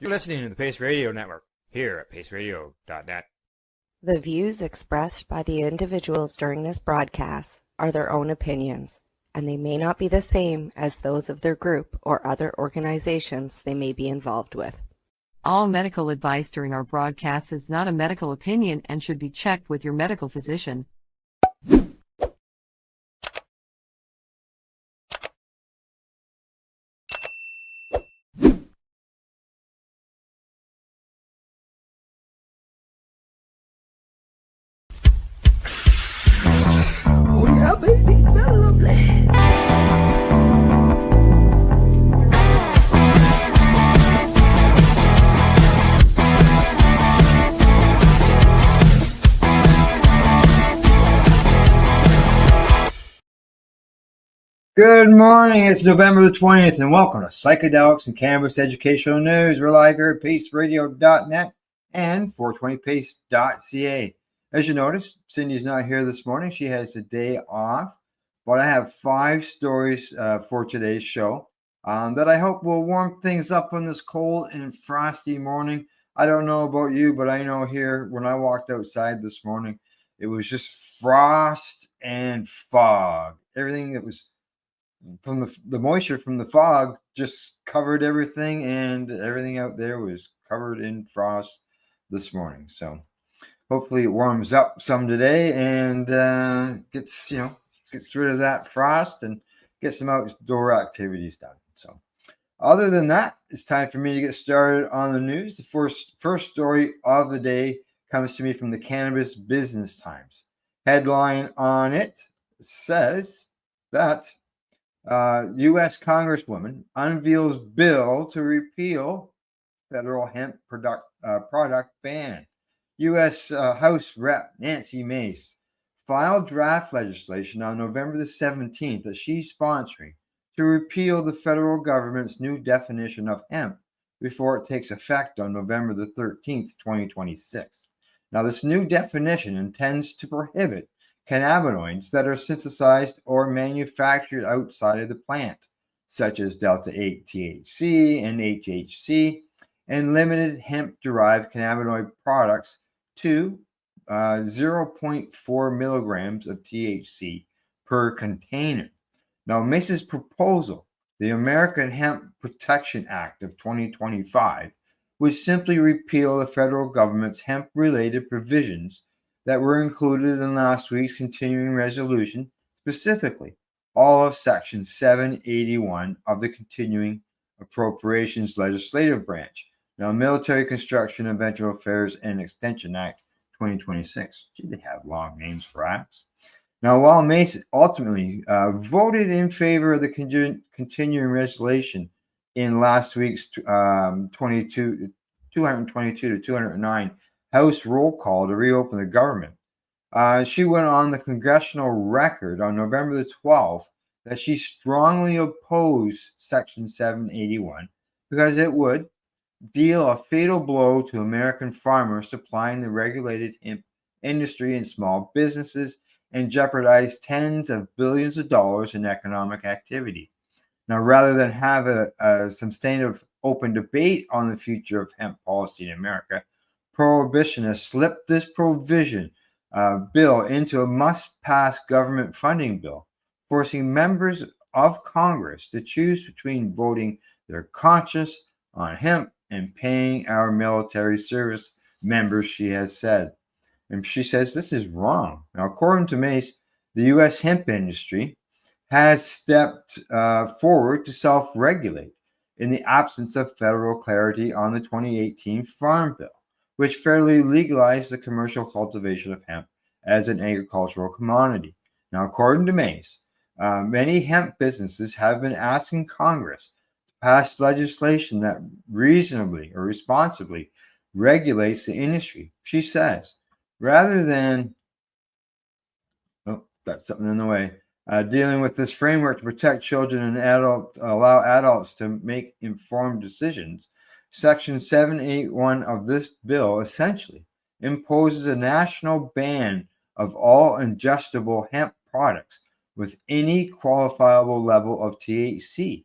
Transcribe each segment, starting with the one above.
You're listening to the Pace Radio Network here at paceradio.net. The views expressed by the individuals during this broadcast are their own opinions, and they may not be the same as those of their group or other organizations they may be involved with. All medical advice during our broadcast is not a medical opinion and should be checked with your medical physician. Oh yeah, baby, that's lovely. Good morning, it's November the 20th, and welcome to Psychedelics and Cannabis Educational News. We're live here at paceradio.net and 420pace.ca. As you notice, Cindy's not here this morning. She has the day off, but I have 5 stories for today's show that I hope will warm things up on this cold and frosty morning. I don't know about you, but I know here when I walked outside this morning, it was just frost and fog. Everything that was from the moisture from the fog just covered everything, and everything out there was covered in frost this morning. So hopefully it warms up some today and gets rid of that frost and gets some outdoor activities done. So other than that, it's time for me to get started on the news. The first story of the day comes to me from the Cannabis Business Times. Headline on it says that U.S. Congresswoman unveils bill to repeal federal hemp product ban. U.S. House Rep Nancy Mace filed draft legislation on November the 17th that she's sponsoring to repeal the federal government's new definition of hemp before it takes effect on November the 13th, 2026. Now, this new definition intends to prohibit cannabinoids that are synthesized or manufactured outside of the plant, such as Delta-8 THC and HHC, and limited hemp-derived cannabinoid products to 0.4 milligrams of THC per container. Now, Mace's proposal, the American Hemp Protection Act of 2025, would simply repeal the federal government's hemp-related provisions that were included in last week's continuing resolution, specifically all of Section 781 of the Continuing Appropriations Legislative Branch. Now, Military Construction and Veteran Affairs and Extension Act 2026. Gee, they have long names for acts. Now, while Mace ultimately voted in favor of the continuing resolution in last week's 222 to 209 House roll call to reopen the government, she went on the congressional record on November the 12th that she strongly opposed Section 781 because it would deal a fatal blow to American farmers supplying the regulated hemp industry and small businesses and jeopardize tens of billions of dollars in economic activity. Now, rather than have a substantive open debate on the future of hemp policy in America, prohibitionists slipped this provision bill into a must-pass government funding bill, forcing members of Congress to choose between voting their conscience on hemp and paying our military service members, she has said. And she says this is wrong. Now, according to Mace, the U.S. hemp industry has stepped forward to self-regulate in the absence of federal clarity on the 2018 Farm Bill, which fairly legalized the commercial cultivation of hemp as an agricultural commodity. Now, according to Mace, many hemp businesses have been asking Congress to pass legislation that reasonably or responsibly regulates the industry. She says, rather than, got something in the way, dealing with this framework to protect children and allow adults to make informed decisions, Section 781 of this bill essentially imposes a national ban of all ingestible hemp products with any qualifiable level of THC,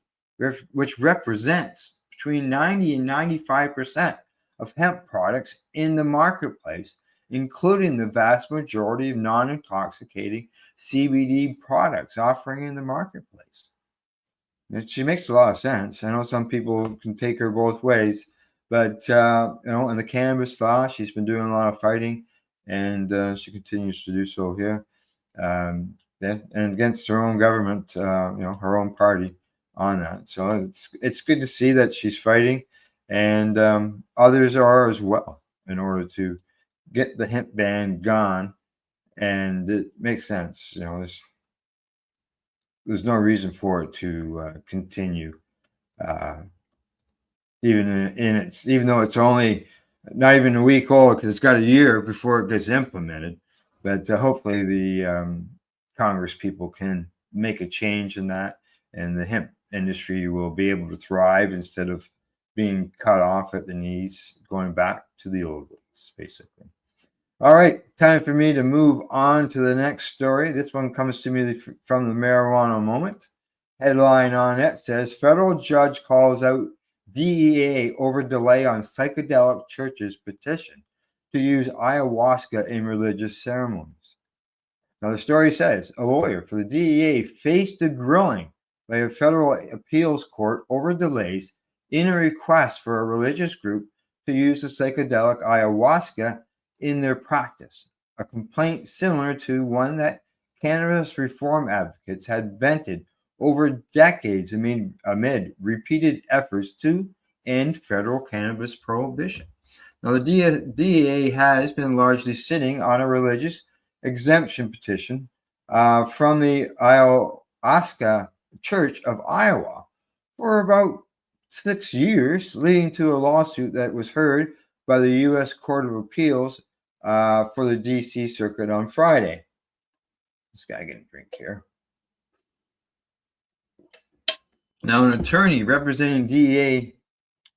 which represents between 90 and 95% of hemp products in the marketplace, including the vast majority of non-intoxicating CBD products offering in the marketplace. And she makes a lot of sense. I know some people can take her both ways, but in the cannabis file, she's been doing a lot of fighting, and she continues to do so here. And against her own government, her own party on that. So it's good to see that she's fighting, and others are as well, in order to get the hemp ban gone. And it makes sense. There's no reason for it to continue, even though it's only not even a week old, because it's got a year before it gets implemented. But hopefully the Congress people can make a change in that, and the hemp industry will be able to thrive instead of being cut off at the knees, going back to the old ways, basically. All right, time for me to move on to the next story. This one comes to me from the Marijuana Moment. Headline on it says, federal judge calls out DEA over delay on psychedelic church's petition to use ayahuasca in religious ceremonies. Now, the story says, a lawyer for the DEA faced a grilling by a federal appeals court over delays in a request for a religious group to use the psychedelic ayahuasca in their practice, a complaint similar to one that cannabis reform advocates had vented over decades amid repeated efforts to end federal cannabis prohibition. Now, the DEA has been largely sitting on a religious exemption petition from the Ayahuasca Church of Iowa for about 6 years, leading to a lawsuit that was heard by the U.S. Court of Appeals for the D.C. Circuit on Friday. This guy getting a drink here. Now, an attorney representing the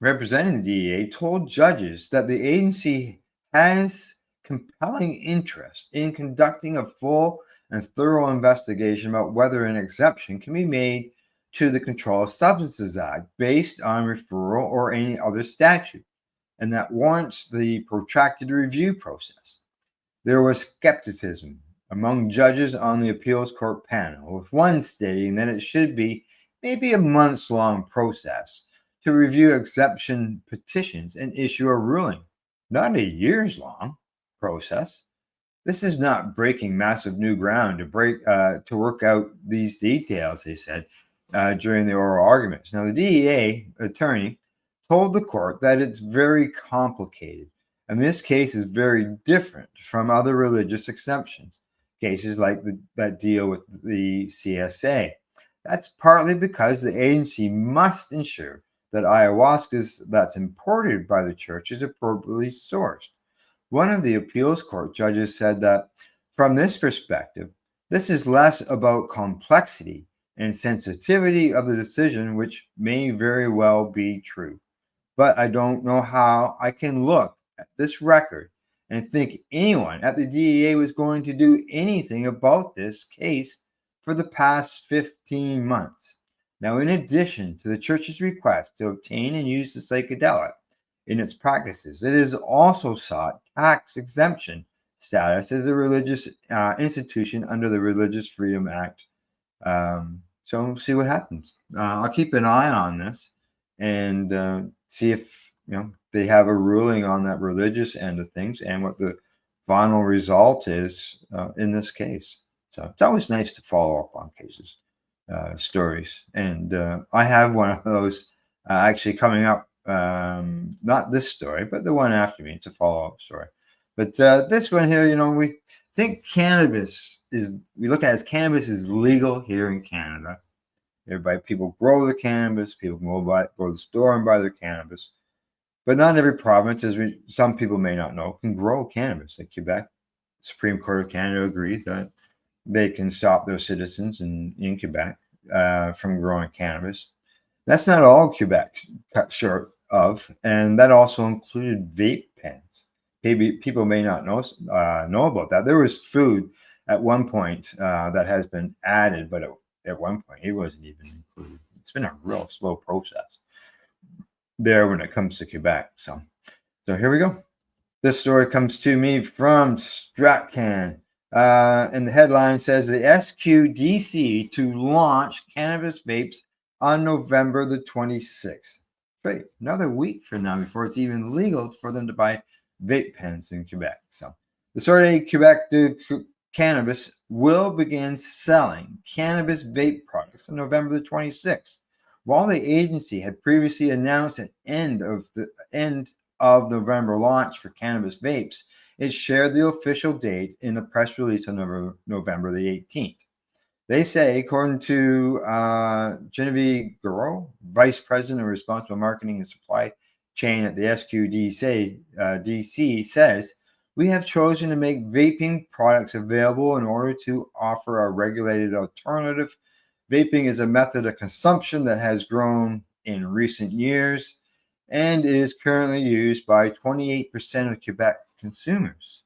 DEA told judges that the agency has compelling interest in conducting a full and thorough investigation about whether an exception can be made to the Controlled Substances Act based on referral or any other statute, and that warrants the protracted review process. There was skepticism among judges on the appeals court panel, with one stating that it should be maybe a months-long process to review exception petitions and issue a ruling, not a years-long process. This is not breaking massive new ground to work out these details, they said during the oral arguments. Now, the DEA attorney told the court that it's very complicated, and this case is very different from other religious exceptions, cases like that deal with the CSA. That's partly because the agency must ensure that ayahuasca that's imported by the church is appropriately sourced. One of the appeals court judges said that from this perspective, this is less about complexity and sensitivity of the decision, which may very well be true. But I don't know how I can look at this record and think anyone at the DEA was going to do anything about this case for the past 15 months. Now, in addition to the church's request to obtain and use the psychedelic in its practices, it has also sought tax exemption status as a religious institution under the Religious Freedom Act. So we'll see what happens. I'll keep an eye on this and see if they have a ruling on that religious end of things and what the final result is in this case. So it's always nice to follow up on cases, stories. And I have one of those actually coming up, not this story, but the one after me. It's a follow-up story. But this one here, we think we look at it as cannabis is legal here in Canada. People grow their cannabis, people go to the store and buy their cannabis. But not every province, some people may not know, can grow cannabis. Like Quebec, Supreme Court of Canada agreed that they can stop their citizens in Quebec from growing cannabis. That's not all Quebec cut short of, and that also included vape pens. Maybe people may not know about that. There was food at one point that has been added, but at one point it wasn't even included. It's been a real slow process. there when it comes to Quebec. So here we go. This story comes to me from StratCan. And the headline says the SQDC to launch cannabis vapes on November the 26th. Great. Another week from now before it's even legal for them to buy vape pens in Quebec. So the Société Québec de Cannabis will begin selling cannabis vape products on November the 26th. While the agency had previously announced an end of November launch for cannabis vapes, it shared the official date in a press release on November the 18th. They say, according to Genevieve Garreau, Vice President of Responsible Marketing and Supply Chain at the SQDC, DC, says, we have chosen to make vaping products available in order to offer a regulated alternative. Vaping is a method of consumption that has grown in recent years and is currently used by 28% of Quebec consumers,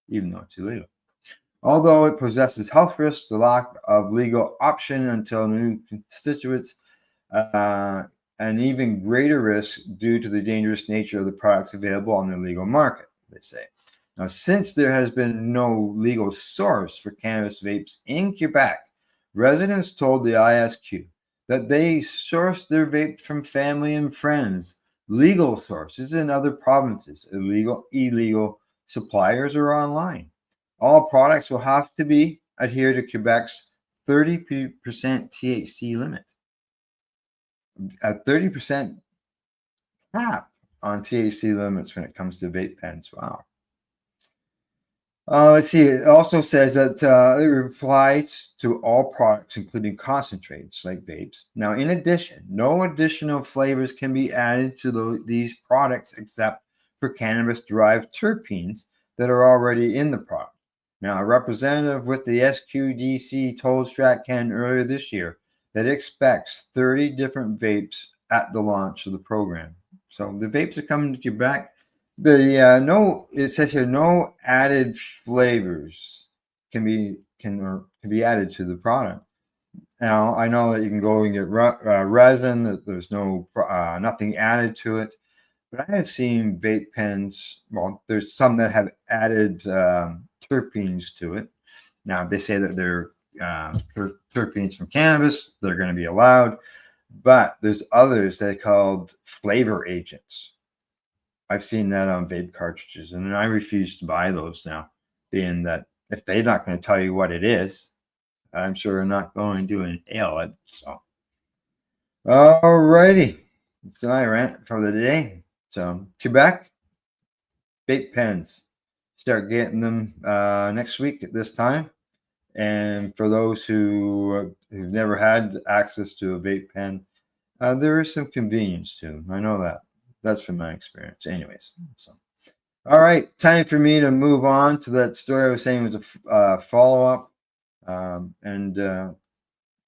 even though it's illegal. Although it possesses health risks, the lack of legal option until new constituents, an even greater risk due to the dangerous nature of the products available on the legal market, they say. Now, since there has been no legal source for cannabis vapes in Quebec, residents told the ISQ that they source their vapes from family and friends, legal sources in other provinces, illegal suppliers, or online. All products will have to be adhere to Quebec's 30% THC limit. A 30% cap on THC limits when it comes to vape pens. Wow. Let's see. It also says that it applies to all products, including concentrates like vapes. Now, in addition, no additional flavors can be added to these products except for cannabis-derived terpenes that are already in the product. Now, a representative with the SQDC told StratCan earlier this year that it expects 30 different vapes at the launch of the program. So the vapes are coming to Quebec. It says here no added flavors can be added to the product. Now I know that you can go and get resin. There's nothing added to it, but I have seen vape pens. Well, there's some that have added terpenes to it. Now they say that they're terpenes from cannabis. They're going to be allowed, but there's others that are called flavor agents. I've seen that on vape cartridges, and I refuse to buy those now, being that if they're not going to tell you what it is, I'm sure they're not going to inhale it. So, alrighty, that's my rant for the day. So, Quebec, vape pens, start getting them next week at this time. And for those who've never had access to a vape pen, there is some convenience to them. I know that. That's from my experience. Anyways, so all right, time for me to move on to that story I was saying was a follow-up. And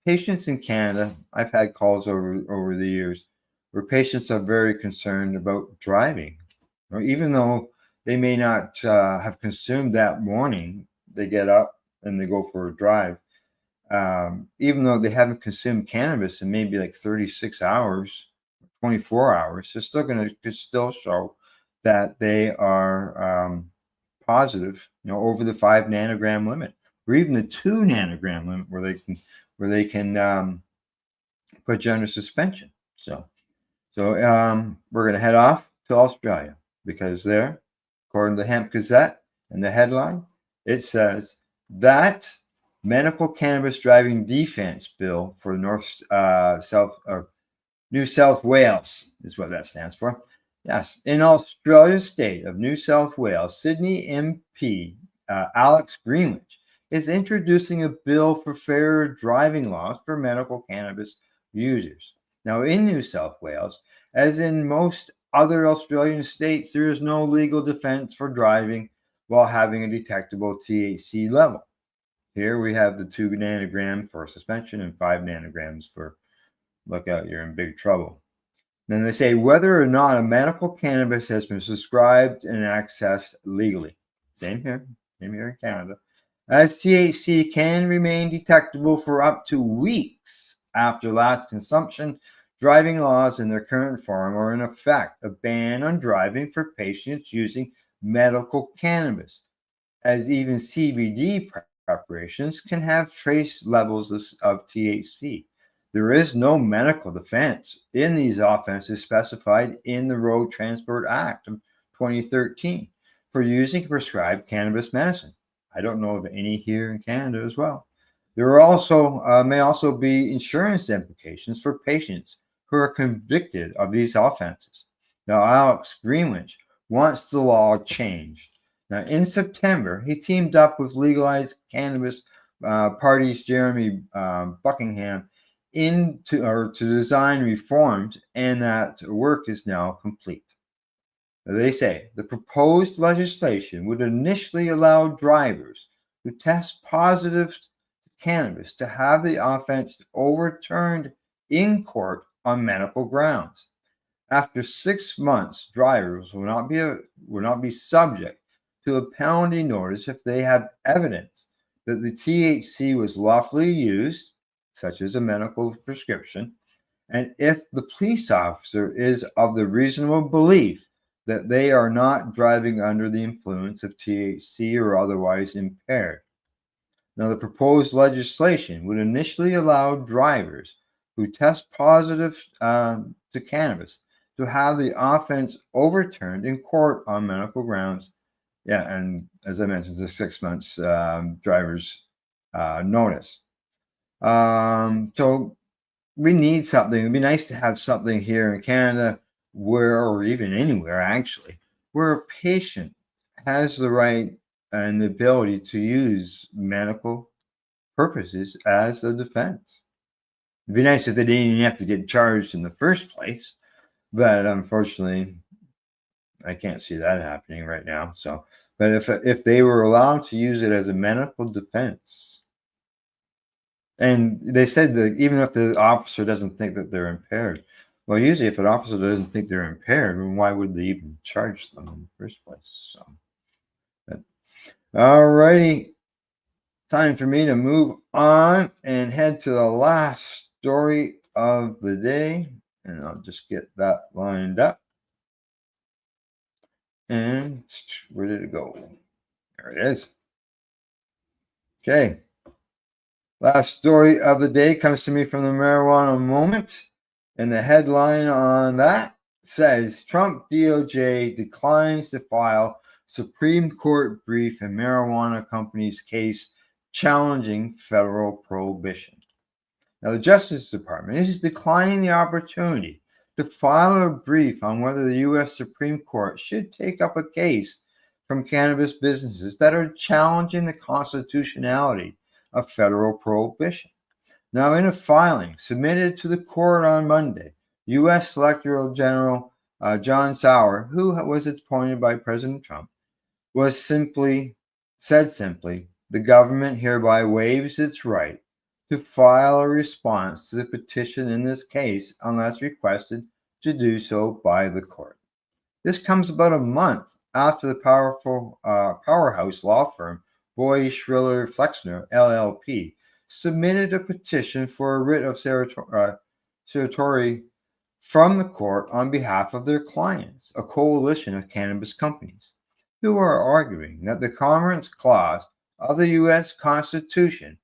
patients in Canada, I've had calls over the years where patients are very concerned about driving. Or even though they may not have consumed that morning, they get up and they go for a drive. Even though they haven't consumed cannabis in maybe like 36 hours, 24 hours, they're still going to still show that they are positive, over the 5 nanogram limit, or even the 2 nanogram limit, where they can put you under suspension. So we're going to head off to Australia, because there, according to the Hemp Gazette and the headline, it says that medical cannabis driving defense bill for New South Wales is what that stands for. Yes, in Australia's state of New South Wales, Sydney MP Alex Greenwich is introducing a bill for fairer driving laws for medical cannabis users. Now, in New South Wales, as in most other Australian states, there is no legal defense for driving while having a detectable THC level. Here we have the 2 nanogram for suspension and 5 nanograms for look out, you're in big trouble. Then they say whether or not a medical cannabis has been prescribed and accessed legally. Same here in Canada. As THC can remain detectable for up to weeks after last consumption, Driving laws in their current form are in effect a ban on driving for patients using medical cannabis, as even CBD preparations can have trace levels of THC. There is no medical defense in these offenses specified in the Road Transport Act of 2013 for using prescribed cannabis medicine. I don't know of any here in Canada as well. There are also may also be insurance implications for patients who are convicted of these offenses. Now, Alex Greenwich wants the law changed. Now, in September, he teamed up with legalized cannabis parties Jeremy Buckingham to design reforms, and that work is now complete. They say the proposed legislation would initially allow drivers who test positive to cannabis to have the offense overturned in court on medical grounds. After 6 months, drivers will not be subject to a penalty notice if they have evidence that the THC was lawfully used, such as a medical prescription, and if the police officer is of the reasonable belief that they are not driving under the influence of THC or otherwise impaired. Now, the proposed legislation would initially allow drivers who test positive to cannabis to have the offense overturned in court on medical grounds. Yeah, and as I mentioned, the 6 months driver's notice. So we need something. It'd be nice to have something here in Canada or even anywhere actually, where a patient has the right and the ability to use medical purposes as a defense. It'd be nice if they didn't even have to get charged in the first place, but unfortunately, I can't see that happening right now. So, but if they were allowed to use it as a medical defense, and they said that even if the officer doesn't think that they're impaired, well, usually if an officer doesn't think they're impaired, then why would they even charge them in the first place? So, all righty. Time for me to move on and head to the last story of the day. And I'll just get that lined up. And where did it go? There it is. Okay. Last story of the day comes to me from the Marijuana Moment. And the headline on that says Trump DOJ declines to file Supreme Court brief in marijuana company's case challenging federal prohibition. Now, the Justice Department is declining the opportunity to file a brief on whether the U.S. Supreme Court should take up a case from cannabis businesses that are challenging the constitutionality of federal prohibition. Now, in a filing submitted to the court on Monday, U.S. Solicitor General John Sauer, who was appointed by President Trump, said simply, the government hereby waives its right to file a response to the petition in this case unless requested to do so by the court. This comes about a month after the powerhouse law firm Boy Schiller Flexner LLP submitted a petition for a writ of certiorari from the court on behalf of their clients, a coalition of cannabis companies, who are arguing that the Commerce Clause of the U.S. Constitution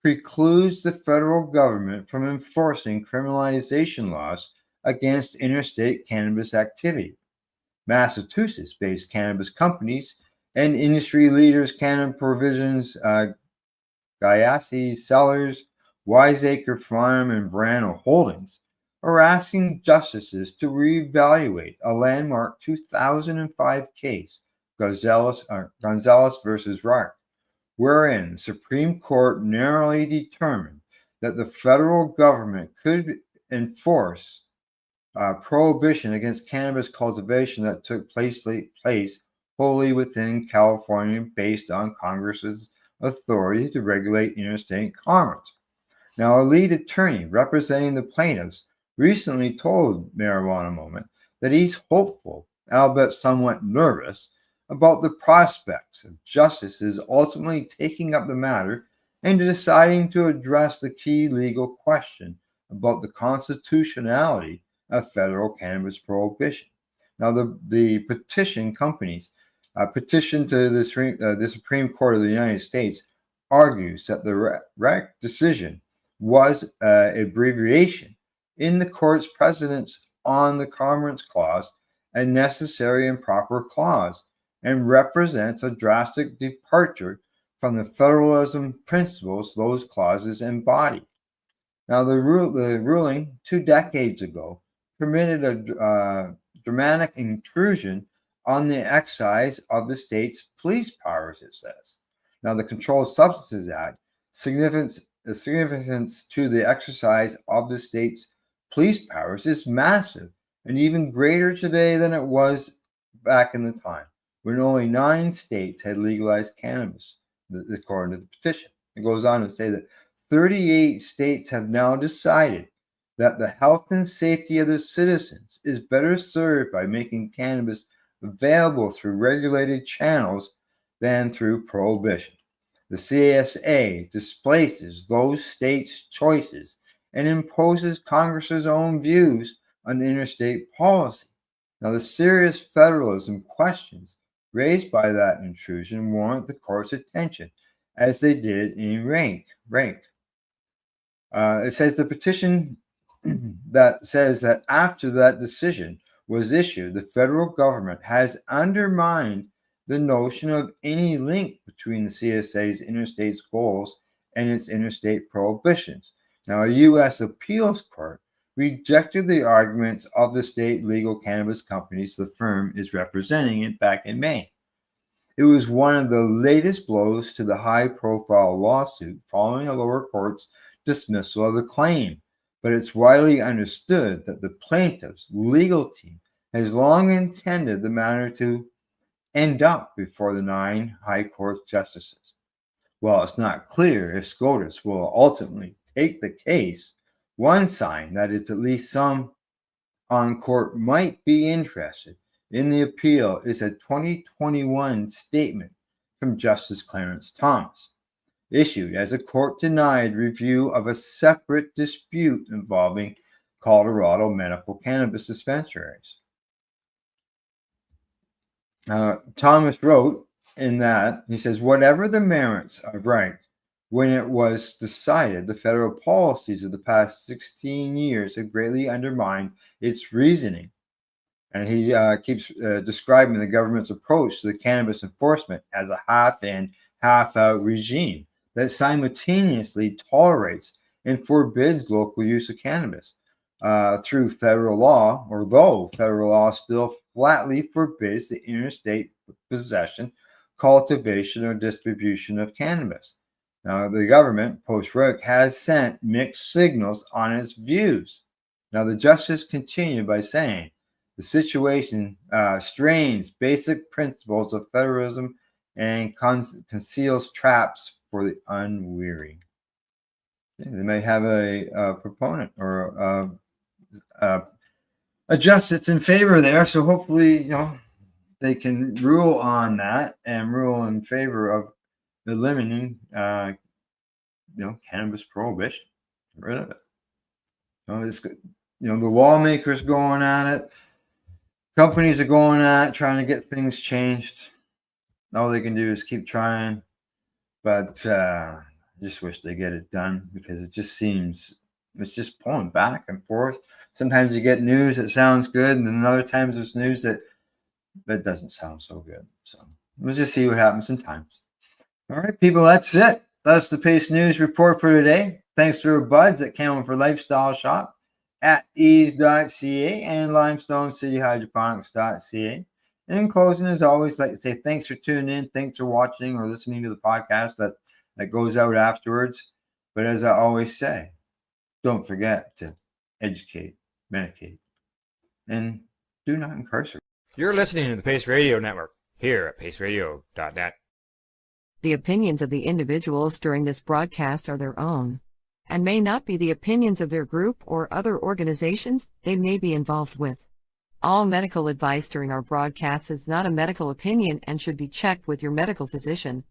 precludes the federal government from enforcing criminalization laws against interstate cannabis activity. Massachusetts-based cannabis companies and industry leaders, Canada Provisions, Gayassi Cellars, Wiseacre Farm, and Brano Holdings, are asking justices to reevaluate a landmark 2005 case, Gonzalez versus Rourke, wherein the Supreme Court narrowly determined that the federal government could enforce prohibition against cannabis cultivation that took place wholly within California based on Congress's authority to regulate interstate commerce. Now, a lead attorney representing the plaintiffs recently told Marijuana Moment that he's hopeful, albeit somewhat nervous, about the prospects of justices ultimately taking up the matter and deciding to address the key legal question about the constitutionality of federal cannabis prohibition. Now, the petition companies petition to the Supreme Court of the United States argues that the REC decision was an abbreviation in the court's precedents on the Commerce Clause, a necessary and proper clause, and represents a drastic departure from the federalism principles those clauses embody. Now, the ruling 2 decades ago permitted a dramatic intrusion on the exercise of the state's police powers, it says. Now, the Controlled Substances Act, the significance to the exercise of the state's police powers is massive and even greater today than it was back in the time when only 9 states had legalized cannabis, according to the petition. It goes on to say that 38 states have now decided that the health and safety of their citizens is better served by making cannabis available through regulated channels than through prohibition. The CSA displaces those states' choices and imposes Congress's own views on interstate policy. Now, the serious federalism questions raised by that intrusion warrant the court's attention, as they did in Rank. It says the petition that says that after that decision was issued, the federal government has undermined the notion of any link between the CSA's interstate goals and its interstate prohibitions. Now, a U.S. appeals court rejected the arguments of the state legal cannabis companies the firm is representing it back in May. It was one of the latest blows to the high-profile lawsuit following a lower court's dismissal of the claim, but it's widely understood that the plaintiff's legal team has long intended the matter to end up before the 9 high court justices. While it's not clear if SCOTUS will ultimately take the case, one sign that is at least some on court might be interested in the appeal is a 2021 statement from Justice Clarence Thomas, issued as a court denied review of a separate dispute involving Colorado medical cannabis dispensaries. Thomas wrote in that, he says, whatever the merits of rank, when it was decided, the federal policies of the past 16 years have greatly undermined its reasoning. And he keeps describing the government's approach to the cannabis enforcement as a half-in, half-out regime that simultaneously tolerates and forbids local use of cannabis through federal law, although federal law still flatly forbids the interstate possession, cultivation, or distribution of cannabis. Now, the government, post-RIC, has sent mixed signals on its views. Now, the justice continued by saying, the situation strains basic principles of federalism and conceals traps for the unwary. They may have a proponent or a justice in favor there, so hopefully, they can rule on that and rule in favor of eliminating, cannabis prohibition. Get rid of it. The lawmakers going at it. Companies are going at it, trying to get things changed. All they can do is keep trying. But I just wish they get it done because it just seems it's just pulling back and forth. Sometimes you get news that sounds good, and then other times there's news that doesn't sound so good. So we'll just see what happens in times. All right, people, that's it. That's the Pace News Report for today. Thanks to our buds at Campbellford Lifestyle Shop, At-Eze.ca, and Limestone City Hydroponics.ca. And in closing, as always, I'd like to say thanks for tuning in. Thanks for watching or listening to the podcast that goes out afterwards. But as I always say, don't forget to educate, medicate, and do not incarcerate. You're listening to the Pace Radio Network here at paceradio.net. The opinions of the individuals during this broadcast are their own, and may not be the opinions of their group or other organizations they may be involved with. All medical advice during our broadcast is not a medical opinion and should be checked with your medical physician.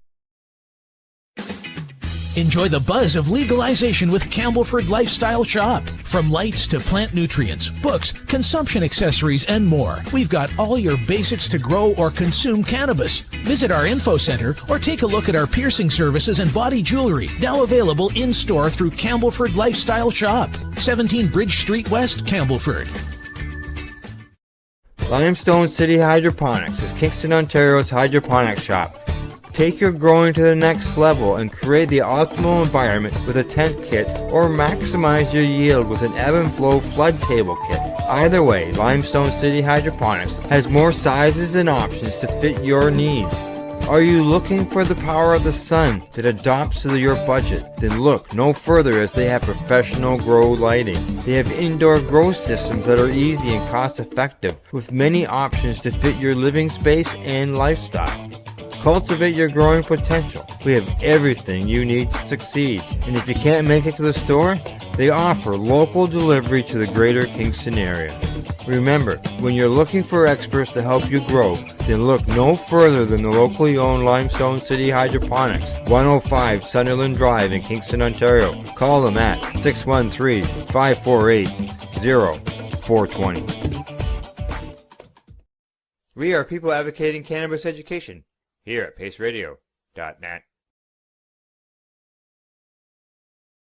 Enjoy the buzz of legalization with Campbellford Lifestyle Shop. From lights to plant nutrients, books, consumption accessories, and more, we've got all your basics to grow or consume cannabis. Visit our info center or take a look at our piercing services and body jewelry, now available in-store through Campbellford Lifestyle Shop, 17 Bridge Street West, Campbellford. Limestone City Hydroponics is Kingston, Ontario's hydroponics shop. Take your growing to the next level and create the optimal environment with a tent kit, or maximize your yield with an ebb and flow flood table kit. Either way, Limestone City Hydroponics has more sizes and options to fit your needs. Are you looking for the power of the sun that adapts to your budget? Then look no further, as they have professional grow lighting. They have indoor grow systems that are easy and cost effective, with many options to fit your living space and lifestyle. Cultivate your growing potential. We have everything you need to succeed. And if you can't make it to the store, they offer local delivery to the greater Kingston area. Remember, when you're looking for experts to help you grow, then look no further than the locally owned Limestone City Hydroponics, 105 Sunderland Drive in Kingston, Ontario. Call them at 613-548-0420. We are people advocating cannabis education here at paceradio.net.